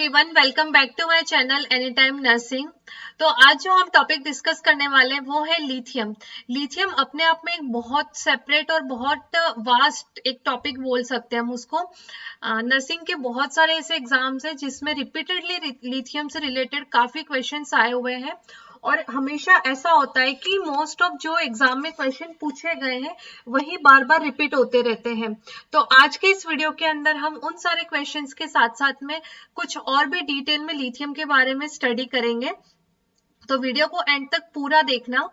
Everyone, welcome back to my channel any time nursing. तो आज जो हम टॉपिक डिस्कस करने वाले हैं वो है लिथियम। लिथियम अपने आप में एक बहुत सेपरेट और बहुत वास्ट एक टॉपिक बोल सकते हैं हम उसको। नर्सिंग के बहुत सारे ऐसे एग्जाम्स हैं जिसमें रिपीटेडली लिथियम से रिलेटेड काफी क्वेश्चंस आए हुए हैं और हमेशा ऐसा होता है कि मोस्ट ऑफ जो एग्जाम में क्वेश्चन पूछे गए हैं वही बार बार रिपीट होते रहते हैं। तो आज के इस वीडियो के अंदर हम उन सारे क्वेश्चंस के साथ साथ में कुछ और भी डिटेल में लिथियम के बारे में स्टडी करेंगे। तो वीडियो को एंड तक पूरा देखना।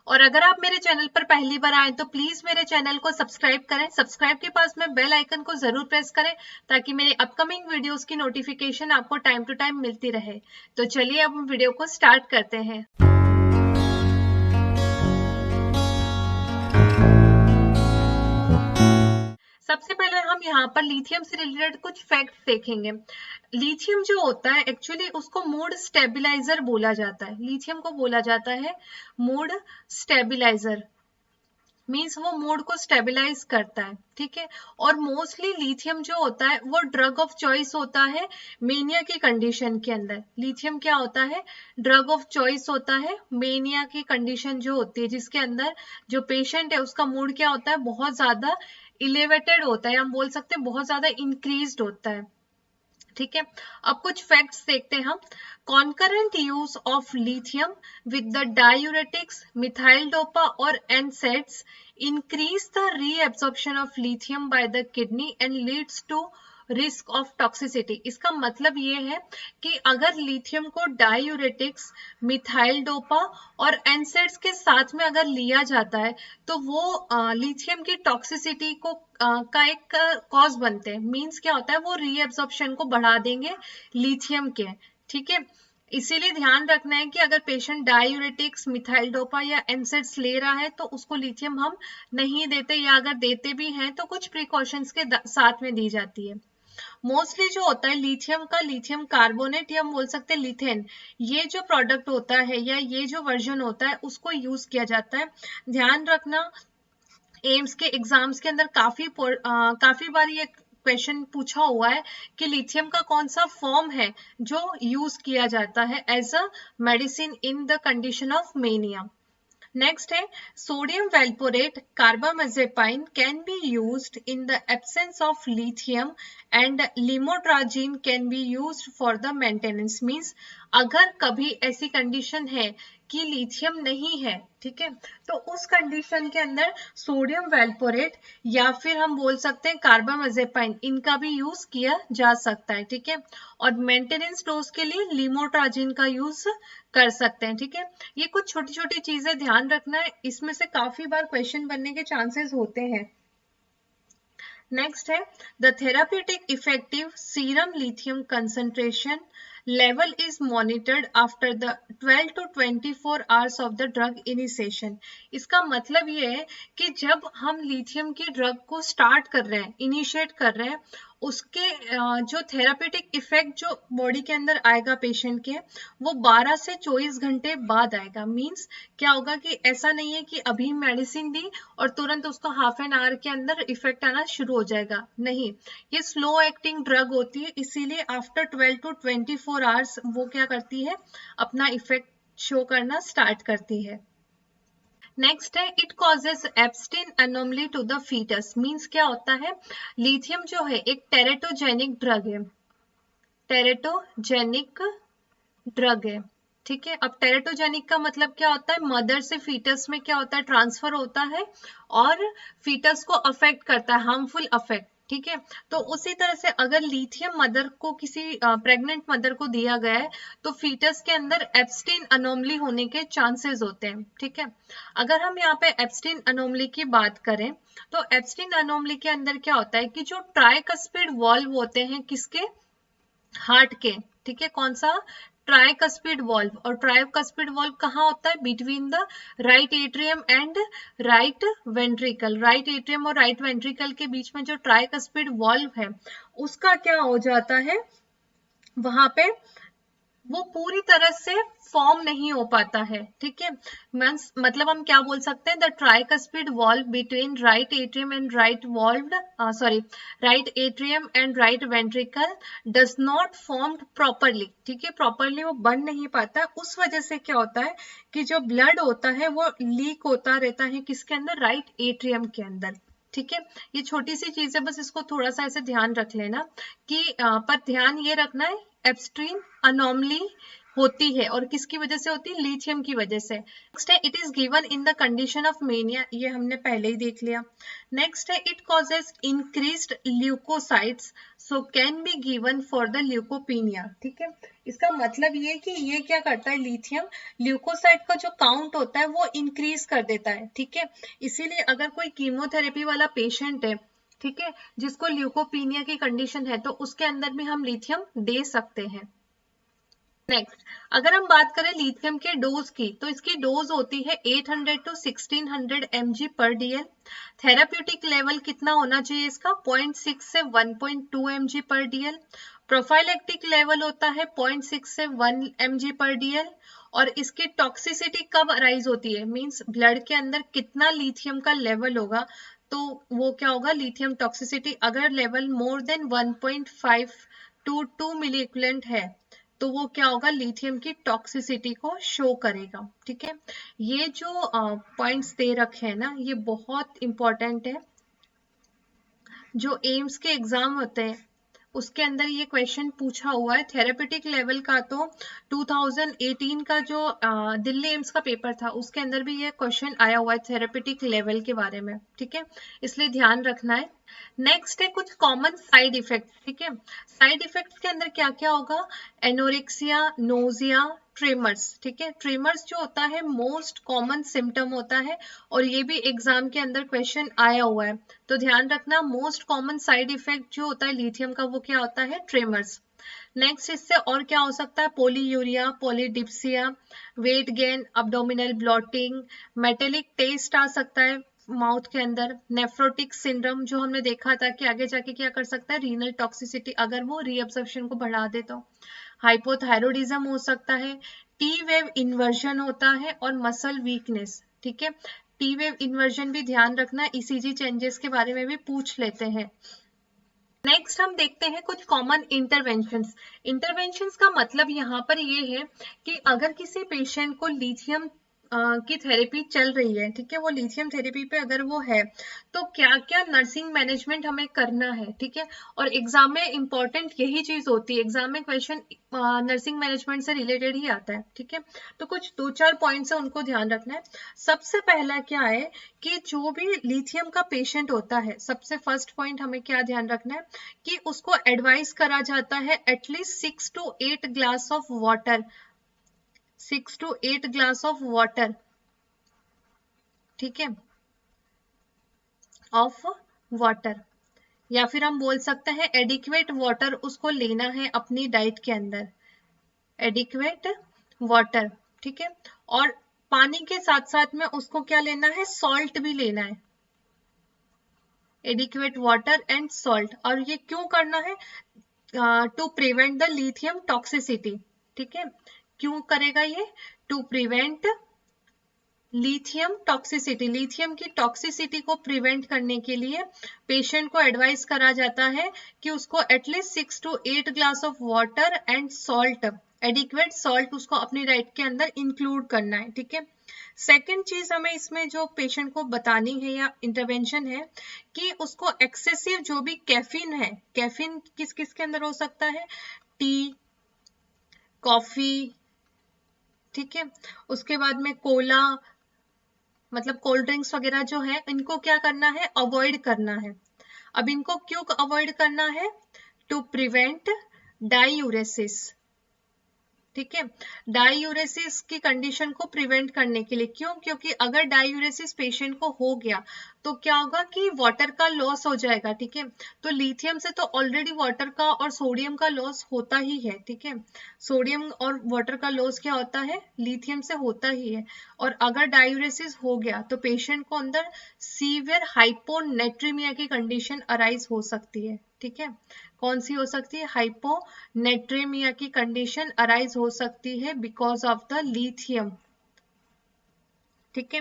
और अगर आप मेरे चैनल पर पहली बार आए तो प्लीज मेरे चैनल को सब्सक्राइब करें। सब्सक्राइब के पास में बेल आइकन को जरूर प्रेस करें ताकि मेरे अपकमिंग वीडियोस की नोटिफिकेशन आपको टाइम टू टाइम मिलती रहे। तो चलिए अब हम वीडियो को स्टार्ट करते हैं। सबसे पहले हम यहाँ पर लिथियम से रिलेटेड कुछ फैक्ट्स देखेंगे। लिथियम जो होता है एक्चुअली उसको मूड स्टेबलाइजर बोला जाता है। लिथियम को बोला जाता है मूड स्टेबलाइजर, मीन्स वो मूड को स्टेबलाइज करता है, ठीक है। और मोस्टली लिथियम जो होता है वो ड्रग ऑफ चॉइस होता है मेनिया की कंडीशन के अंदर। लिथियम क्या होता है? ड्रग ऑफ चॉइस होता है मेनिया की कंडीशन जो होती है, जिसके अंदर जो पेशेंट है उसका मूड क्या होता है, बहुत ज्यादा इलेवेटेड होता है, हम बोल सकते हैं बहुत ज्यादा इंक्रीज्ड होता है, ठीक है। अब कुछ फैक्ट्स देखते हैं हम। Concurrent use of lithium with the diuretics methyl dopa और NSAIDs increase the reabsorption of lithium by the kidney and leads to risk of toxicity. इसका मतलब ये है कि अगर लिथियम को डायूरेटिक्स मिथाइल डोपा और एनसेड्स के साथ में अगर लिया जाता है तो वो लिथियम की टॉक्सिसिटी को का एक कॉज बनते हैं। मींस क्या होता है, वो रीएब्जॉर्प्शन को बढ़ा देंगे लिथियम के, ठीक है। इसीलिए ध्यान रखना है कि अगर पेशेंट डायूरेटिक्स मिथाइल डोपा या एनसेड्स ले रहा है तो उसको लिथियम हम नहीं देते, या अगर देते भी हैं तो कुछ प्रिकॉशंस के साथ में दी जाती है। मोस्टली जो होता है लिथियम का, लिथियम कार्बोनेट या हम बोल सकते हैं लिथेन, ये जो प्रोडक्ट होता है या ये जो वर्जन होता है उसको यूज किया जाता है। ध्यान रखना, एम्स के एग्जाम्स के अंदर काफी बार ये क्वेश्चन पूछा हुआ है कि लिथियम का कौन सा फॉर्म है जो यूज किया जाता है as a medicine in the condition of mania. Next है sodium valproate carbamazepine can be used in the absence of lithium and lamotrigine can be used for the maintenance. Means अगर कभी ऐसी condition है कि lithium नहीं है, ठीक है, तो उस कंडीशन के अंदर सोडियम वैल्पोरेट या फिर हम बोल सकते हैं कार्बामाजेपाइन, इनका भी यूज किया जा सकता है, ठीक है। और मेंटेनेंस डोज के लिए लिमोट्राजिन का यूज कर सकते हैं, ठीक है। ये कुछ छोटी छोटी चीजें ध्यान रखना है, इसमें से काफी बार क्वेश्चन बनने के चांसेस होते हैं। नेक्स्ट है the therapeutic effective serum lithium concentration level is monitored after the 12 to 24 hours of the drug initiation। इसका मतलब ये है कि जब हम लिथियम की ड्रग को स्टार्ट कर रहे हैं, इनिशिएट कर रहे हैं, उसके जो थेरापेटिक इफेक्ट जो बॉडी के अंदर आएगा पेशेंट के, वो 12 से 24 घंटे बाद आएगा। मींस क्या होगा कि ऐसा नहीं है कि अभी मेडिसिन दी और तुरंत उसको हाफ एन आवर के अंदर इफेक्ट आना शुरू हो जाएगा, नहीं। ये स्लो एक्टिंग ड्रग होती है, इसीलिए आफ्टर 12 to 24 आवर्स वो क्या करती है, अपना इफेक्ट शो करना स्टार्ट करती है। नेक्स्ट है it causes Ebstein anomaly to the foetus. Means क्या होता है, लिथियम जो है एक टेरेटोजेनिक ड्रग है, टेरेटोजेनिक ड्रग है, ठीक है। अब टेरेटोजेनिक का मतलब क्या होता है, मदर से फीटस में क्या होता है, ट्रांसफर होता है और फीटस को अफेक्ट करता है, हार्मफुल अफेक्ट, ठीक है। तो उसी तरह से अगर लिथियम मदर को किसी प्रेग्नेंट मदर को दिया गया है तो फीटस के अंदर एब्स्टिन अनोमली होने के चांसेस होते हैं, ठीक है। अगर हम यहाँ पे एब्स्टिन अनोमली की बात करें तो एब्स्टिन अनोमली के अंदर क्या होता है कि जो ट्राइकस्पिड वॉल्व होते हैं किसके, हार्ट के, ठीक है। कौन सा, ट्राइकस्पिड वॉल्व। और ट्राइकस्पिड वॉल्व कहाँ होता है, between the right atrium and right ventricle. Right atrium और राइट वेंट्रिकल के बीच में जो ट्राइकस्पिड वॉल्व है उसका क्या हो जाता है, वहां पे वो पूरी तरह से फॉर्म नहीं हो पाता है, ठीक है। मतलब हम क्या बोल सकते हैं, the tricuspid valve between right atrium and right valve right atrium and right ventricle does not form properly, ठीक है, प्रॉपरली वो बन नहीं पाता। उस वजह से क्या होता है कि जो ब्लड होता है वो लीक होता रहता है किसके अंदर, राइट एट्रियम के अंदर, ठीक है। ये छोटी सी चीज है, बस इसको थोड़ा सा ऐसे ध्यान रख लेना कि पर ध्यान ये रखना है एब्स्ट्रीम अनोमली होती है और किसकी वजह से होती है, लिथियम की वजह से। नेक्स्ट है it is given in the condition of mania, ये हमने पहले ही देख लिया। नेक्स्ट है it causes increased leukocytes so can be given for the leukopenia, ठीक है। इसका मतलब ये कि ये क्या करता है, लिथियम ल्यूकोसाइट का जो काउंट होता है वो इंक्रीज कर देता है, ठीक है। इसीलिए अगर कोई कीमोथेरेपी वाला पेशेंट है, ठीक है, जिसको ल्यूकोपीनिया की कंडीशन है, तो उसके अंदर भी हम लिथियम दे सकते हैं। नेक्स्ट, अगर हम बात करें लिथियम के डोज की, तो इसकी डोज होती है 800 to 1600 mg पर dl। थेराप्यूटिक लेवल कितना होना चाहिए इसका, 0.6 से 1.2 mg पर dl। प्रोफाइलेक्टिक लेवल होता है 0.6 से 1 mg पर dl। और इसकी टॉक्सिसिटी कब अराइज होती है, मींस ब्लड के अंदर कितना लिथियम का लेवल होगा, तो वो क्या होगा, लिथियम टॉक्सिसिटी अगर level more than 1.5 to 2 milliequivalent है, तो वो क्या होगा, लिथियम की टॉक्सिसिटी को शो करेगा, ठीक है। ये जो पॉइंट्स दे रखे हैं ना, ये बहुत इंपॉर्टेंट है। जो एम्स के एग्जाम होते हैं उसके अंदर ये क्वेश्चन पूछा हुआ है। थेरेपेटिक लेवल का तो 2018 का जो दिल्ली एम्स का पेपर था उसके अंदर भी ये क्वेश्चन आया हुआ है थेरेपेटिक लेवल के बारे में, ठीक है, इसलिए ध्यान रखना है। नेक्स्ट है कुछ कॉमन साइड इफेक्ट, ठीक है। साइड इफेक्ट्स के अंदर क्या क्या होगा, एनोरेक्सिया, नोजिया, ट्रेमर्स, ठीक है। ट्रेमर्स जो होता है मोस्ट कॉमन सिम्टम होता है और ये भी एग्जाम के अंदर क्वेश्चन आया हुआ है, तो ध्यान रखना मोस्ट कॉमन साइड इफेक्ट जो होता है लिथियम का वो क्या होता है, ट्रेमर्स। नेक्स्ट इससे और क्या हो सकता है, polyuria, polydipsia, weight gain, abdominal bloating, metallic taste आ सकता है माउथ के अंदर, नेफ्रोटिक सिंड्रोम जो हमने देखा था कि आगे जाके क्या कर सकता है, रीनल टॉक्सिसिटी अगर वो रीअब्जॉर्प्शन को बढ़ा दे तो, हाइपोथायरॉयडिज्म हो सकता है, टी वेव इन्वर्जन होता है और मसल वीकनेस, ठीक है। टी वेव इन्वर्जन भी ध्यान रखना, ईसीजी चेंजेस के बारे में भी पूछ लेते हैं। नेक्स्ट हम देखते हैं कुछ कॉमन इंटरवेंशंस। इंटरवेंशंस का मतलब यहाँ पर ये है कि अगर किसी पेशेंट को लिथियम की थेरेपी चल रही है, ठीक है, वो लिथियम थेरेपी पे अगर वो है, तो क्या क्या नर्सिंग मैनेजमेंट हमें करना है, ठीक है। और एग्जाम में इंपॉर्टेंट यही चीज होती है, एग्जाम में क्वेश्चन नर्सिंग मैनेजमेंट से रिलेटेड ही आता है, ठीक है। तो कुछ 2-4 पॉइंट्स है उनको ध्यान रखना है। सबसे पहला क्या है कि जो भी लिथियम का पेशेंट होता है, सबसे फर्स्ट पॉइंट हमें क्या ध्यान रखना है कि उसको एडवाइस करा जाता है at least 6 to 8 glass of water, 6 to 8 glass of water, ठीक है, ऑफ वाटर। या फिर हम बोल सकते हैं एडिक्वेट वाटर उसको लेना है अपनी डाइट के अंदर, एडिक्वेट वाटर, ठीक है। और पानी के साथ साथ में उसको क्या लेना है, सॉल्ट भी लेना है, एडिक्वेट वाटर एंड सॉल्ट। और ये क्यों करना है, to prevent the lithium toxicity, ठीक है। क्यों करेगा ये, to prevent lithium toxicity, lithium की टॉक्सिसिटी को प्रिवेंट करने के लिए पेशेंट को एडवाइस करा जाता है कि उसको at least 6 to 8 glass of water and salt, adequate salt उसको अपनी डाइट के अंदर इंक्लूड करना है, ठीक है। सेकेंड चीज हमें इसमें जो पेशेंट को बतानी है या इंटरवेंशन है कि उसको एक्सेसिव जो भी कैफीन है, कैफीन किस किस के अंदर हो सकता है, टी, कॉफी, ठीक है, उसके बाद में कोला, मतलब कोल्ड ड्रिंक्स वगैरह जो है इनको क्या करना है, अवॉइड करना है। अब इनको क्यों अवॉइड करना है, टू प्रिवेंट डायूरेसिस, ठीक है, डायूरेसिस की कंडीशन को प्रिवेंट करने के लिए। क्यों, क्योंकि अगर डायूरेसिस पेशेंट को हो गया तो क्या होगा कि वाटर का लॉस हो जाएगा, ठीक है। तो लिथियम से तो ऑलरेडी वाटर का और सोडियम का लॉस होता ही है, ठीक है। सोडियम और वाटर का लॉस क्या होता है, लिथियम से होता ही है। और अगर डायूरेसिस हो गया तो पेशेंट को अंदर सीवियर हाइपोनेट्रीमिया की कंडीशन अराइज हो सकती है, ठीक है। कौन सी हो सकती है? हाइपोनेट्रेमिया की कंडीशन अराइज हो सकती है बिकॉज ऑफ द लिथियम। ठीक है,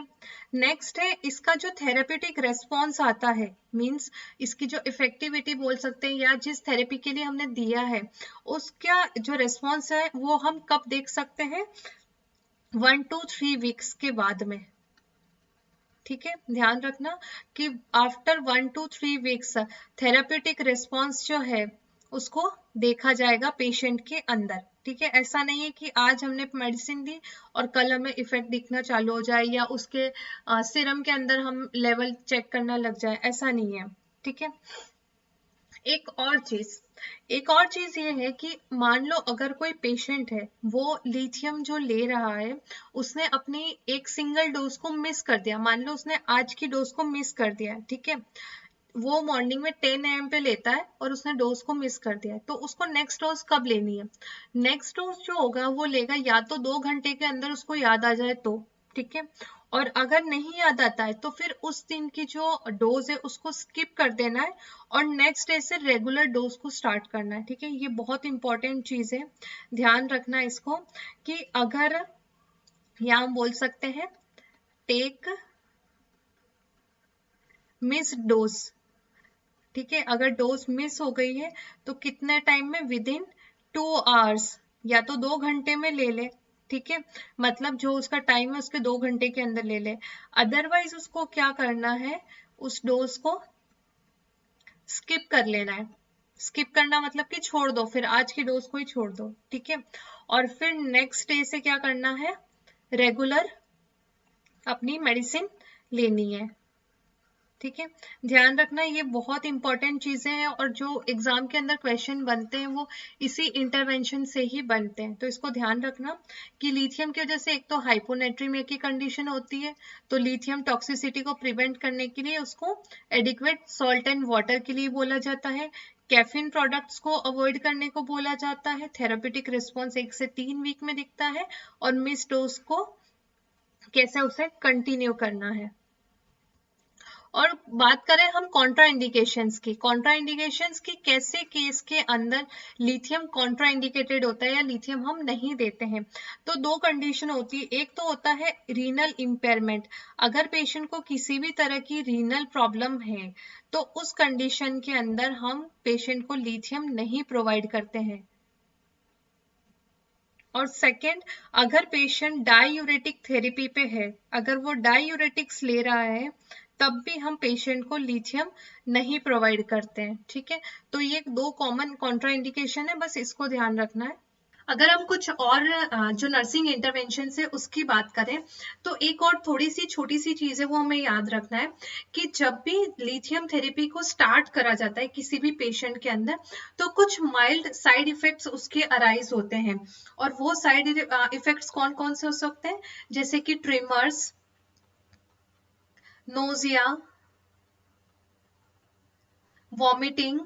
नेक्स्ट है इसका जो थेरेपेटिक रेस्पॉन्स आता है, मींस इसकी जो इफेक्टिविटी बोल सकते हैं या जिस थेरेपी के लिए हमने दिया है उसका जो रेस्पॉन्स है वो हम कब देख सकते हैं? 1 to 3 वीक्स के बाद में। ठीक है, ध्यान रखना कि after 1 to 3 weeks therapeutic response जो है उसको देखा जाएगा पेशेंट के अंदर। ठीक है, ऐसा नहीं है कि आज हमने मेडिसिन दी और कल हमें इफेक्ट दिखना चालू हो जाए या उसके सीरम के अंदर हम लेवल चेक करना लग जाए, ऐसा नहीं है। ठीक है, एक और चीज ये है कि मान लो अगर कोई पेशेंट है वो लिथियम जो ले रहा है उसने अपनी एक सिंगल डोज को मिस कर दिया, मान लो उसने आज की डोज को मिस कर दिया है। ठीक है, वो मॉर्निंग में 10 AM पे लेता है और उसने डोज को मिस कर दिया है, तो उसको नेक्स्ट डोज कब लेनी है? नेक्स्ट डोज जो होगा वो लेगा या तो 2 घंटे के अंदर उसको याद आ जाए तो। ठीक है, और अगर नहीं याद आता है तो फिर उस दिन की जो डोज है उसको स्किप कर देना है और नेक्स्ट डे से रेगुलर डोज को स्टार्ट करना है। ठीक है, ये बहुत इंपॉर्टेंट चीज है, ध्यान रखना इसको कि अगर यहाँ हम बोल सकते हैं टेक मिस डोज। ठीक है, अगर डोज मिस हो गई है तो कितने टाइम में? विद इन 2 आवर्स, या तो 2 घंटे में ले ले। ठीक है, मतलब जो उसका टाइम है उसके 2 घंटे के अंदर ले ले। अदरवाइज उसको क्या करना है? उस डोज को स्किप कर लेना है। स्किप करना मतलब कि छोड़ दो, फिर आज की डोज को ही छोड़ दो। ठीक है, और फिर नेक्स्ट डे से क्या करना है? रेगुलर अपनी मेडिसिन लेनी है। ठीक है, ध्यान रखना ये बहुत इंपॉर्टेंट चीजें हैं और जो एग्जाम के अंदर क्वेश्चन बनते हैं वो इसी इंटरवेंशन से ही बनते हैं, तो इसको ध्यान रखना कि लिथियम की वजह से एक तो हाइपोनेट्रीमिया की कंडीशन होती है, तो लिथियम टॉक्सिसिटी को प्रिवेंट करने के लिए उसको एडिक्वेट सॉल्ट एंड वाटर के लिए बोला जाता है, कैफीन प्रोडक्ट्स को अवॉइड करने को बोला जाता है, थेरापेटिक रिस्पॉन्स 1 से 3 वीक में दिखता है और मिस डोज को कैसे उसे कंटिन्यू करना है। और बात करें हम कॉन्ट्राइंडिकेशंस की, कॉन्ट्राइंडिकेशंस की कैसे केस के अंदर लिथियम कॉन्ट्राइंडिकेटेड होता है या लिथियम हम नहीं देते हैं, तो 2 कंडीशन होती है। एक तो होता है रीनल इम्पेयरमेंट, अगर पेशेंट को किसी भी तरह की रीनल प्रॉब्लम है तो उस कंडीशन के अंदर हम पेशेंट को लिथियम नहीं प्रोवाइड करते हैं। और सेकेंड, अगर पेशेंट डाययूरेटिक थेरेपी पे है, अगर वो डाययूरेटिक्स ले रहा है तब भी हम पेशेंट को लिथियम नहीं प्रोवाइड करते हैं। ठीक है, तो ये 2 कॉमन कॉन्ट्राइंडिकेशन है, बस इसको ध्यान रखना है। अगर हम कुछ और जो नर्सिंग इंटरवेंशन है उसकी बात करें तो एक और थोड़ी सी छोटी सी चीज है वो हमें याद रखना है कि जब भी लिथियम थेरेपी को स्टार्ट करा जाता है किसी भी पेशेंट के अंदर तो कुछ माइल्ड साइड इफेक्ट्स उसके अराइज होते हैं, और वो साइड इफेक्ट्स कौन कौन से हो सकते हैं? जैसे कि ट्रिमर्स, नोजिया, वॉमिटिंग,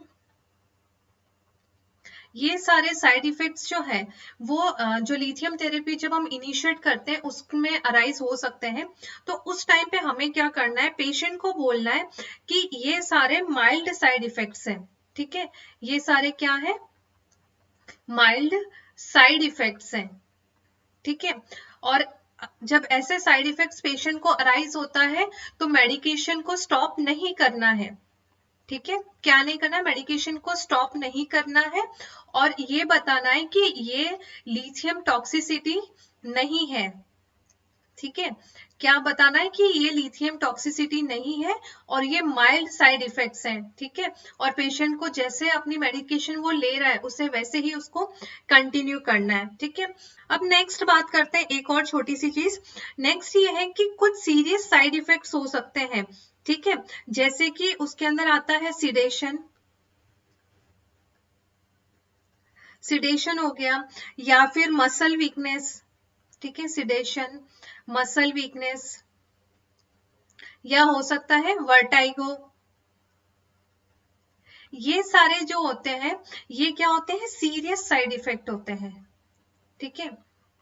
ये सारे साइड इफेक्ट्स जो है वो जो लिथियम थेरेपी जब हम इनिशिएट करते हैं उसमें अराइज हो सकते हैं। तो उस टाइम पे हमें क्या करना है? पेशेंट को बोलना है कि ये सारे माइल्ड साइड इफेक्ट्स हैं। ठीक है, ये सारे क्या है? माइल्ड साइड इफेक्ट्स हैं। ठीक है, और जब ऐसे साइड इफेक्ट्स पेशेंट को अराइज होता है तो मेडिकेशन को स्टॉप नहीं करना है। ठीक है, क्या नहीं करना है? मेडिकेशन को स्टॉप नहीं करना है और ये बताना है कि ये लिथियम टॉक्सिसिटी नहीं है। ठीक है, क्या बताना है कि ये लिथियम टॉक्सिसिटी नहीं है और ये माइल्ड साइड इफेक्ट्स हैं। ठीक है, और पेशेंट को जैसे अपनी मेडिकेशन वो ले रहा है उसे वैसे ही उसको कंटिन्यू करना है। ठीक है, अब नेक्स्ट बात करते हैं एक और छोटी सी चीज। नेक्स्ट ये है कि कुछ सीरियस साइड इफेक्ट्स हो सकते हैं। ठीक है, जैसे कि उसके अंदर आता है सिडेशन, सिडेशन हो गया, या फिर मसल वीकनेस। ठीक है, सिडेशन, मसल वीकनेस, या हो सकता है वर्टाइगो। ये सारे जो होते हैं ये क्या होते हैं? सीरियस साइड इफेक्ट होते हैं। ठीक है,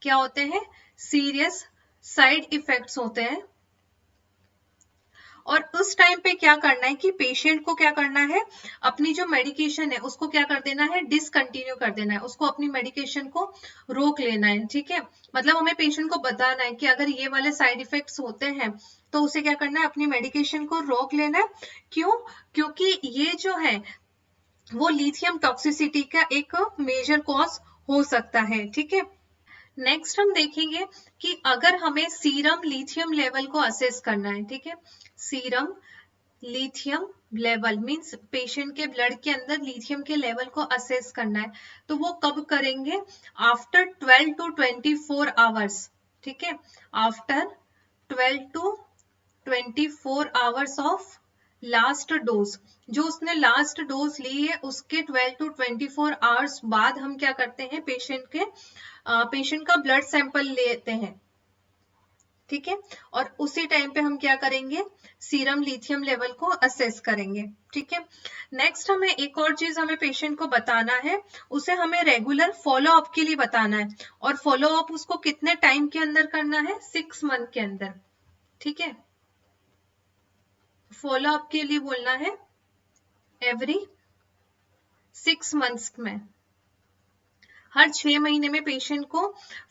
क्या होते हैं? सीरियस साइड इफेक्ट्स होते हैं। और उस टाइम पे क्या करना है कि पेशेंट को क्या करना है, अपनी जो मेडिकेशन है उसको क्या कर देना है, डिसकंटिन्यू कर देना है, उसको अपनी मेडिकेशन को रोक लेना है, ठीक है। मतलब हमें पेशेंट को बताना है कि अगर ये वाले साइड इफेक्ट्स होते हैं तो उसे क्या करना है, अपनी मेडिकेशन को रोक लेना है। क्यों? क्योंकि ये जो है वो लिथियम टॉक्सिसिटी का एक मेजर कॉज हो सकता है, ठीक है। नेक्स्ट हम देखेंगे कि अगर हमें सीरम लिथियम लेवल को असेस करना है, ठीक है, serum lithium level means patient के ब्लड के अंदर लिथियम के लेवल को असेस करना है, तो वो कब करेंगे, आफ्टर 12 to 24 आवर्स, ठीक है, after 12 to 24 hours of last dose, जो उसने लास्ट डोज ली है उसके 12 to 24 आवर्स बाद हम क्या करते हैं, पेशेंट का ब्लड सैंपल लेते हैं, ठीक है, और उसी टाइम पे हम क्या करेंगे, सीरम लिथियम लेवल को असेस करेंगे, ठीक है। नेक्स्ट हमें एक और चीज हमें पेशेंट को बताना है, उसे हमें रेगुलर फॉलो अप के लिए बताना है, और फॉलो अप उसको कितने टाइम के अंदर करना है, 6 मंथ के अंदर, ठीक है। फॉलो अप के लिए बोलना है एवरी 6 मंथ्स में, हर 6 महीने में पेशेंट को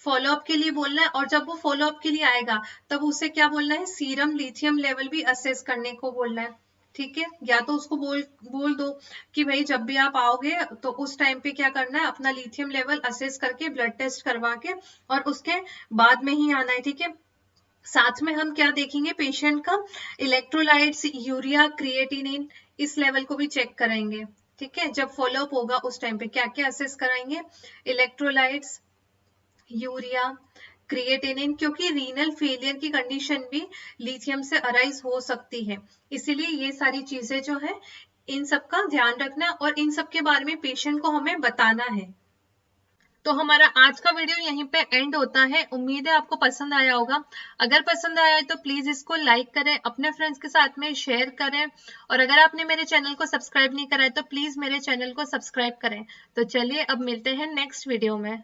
फॉलोअप के लिए बोलना है, और जब वो फॉलोअप के लिए आएगा तब उसे क्या बोलना है, सीरम लिथियम लेवल भी असेस करने को बोलना है, ठीक है। या तो उसको बोल दो कि भाई जब भी आप आओगे तो उस टाइम पे क्या करना है, अपना लिथियम लेवल असेस करके ब्लड टेस्ट करवा के और उसके बाद में ही आना है, ठीक है। साथ में हम क्या देखेंगे, पेशेंट का इलेक्ट्रोलाइट्स, यूरिया, क्रिएटिनिन, इस लेवल को भी चेक करेंगे, ठीक है। जब फॉलोअप होगा उस टाइम पे क्या क्या असेस कराएंगे, इलेक्ट्रोलाइट्स, यूरिया, क्रिएटिनिन, क्योंकि रीनल फेलियर की कंडीशन भी लिथियम से अराइज हो सकती है, इसीलिए ये सारी चीजें जो है इन सब का ध्यान रखना और इन सब के बारे में पेशेंट को हमें बताना है। तो हमारा आज का वीडियो यहीं पे एंड होता है। उम्मीद है आपको पसंद आया होगा। अगर पसंद आया है तो प्लीज इसको लाइक करें, अपने फ्रेंड्स के साथ में शेयर करें, और अगर आपने मेरे चैनल को सब्सक्राइब नहीं करा है तो प्लीज मेरे चैनल को सब्सक्राइब करें। तो चलिए अब मिलते हैं नेक्स्ट वीडियो में।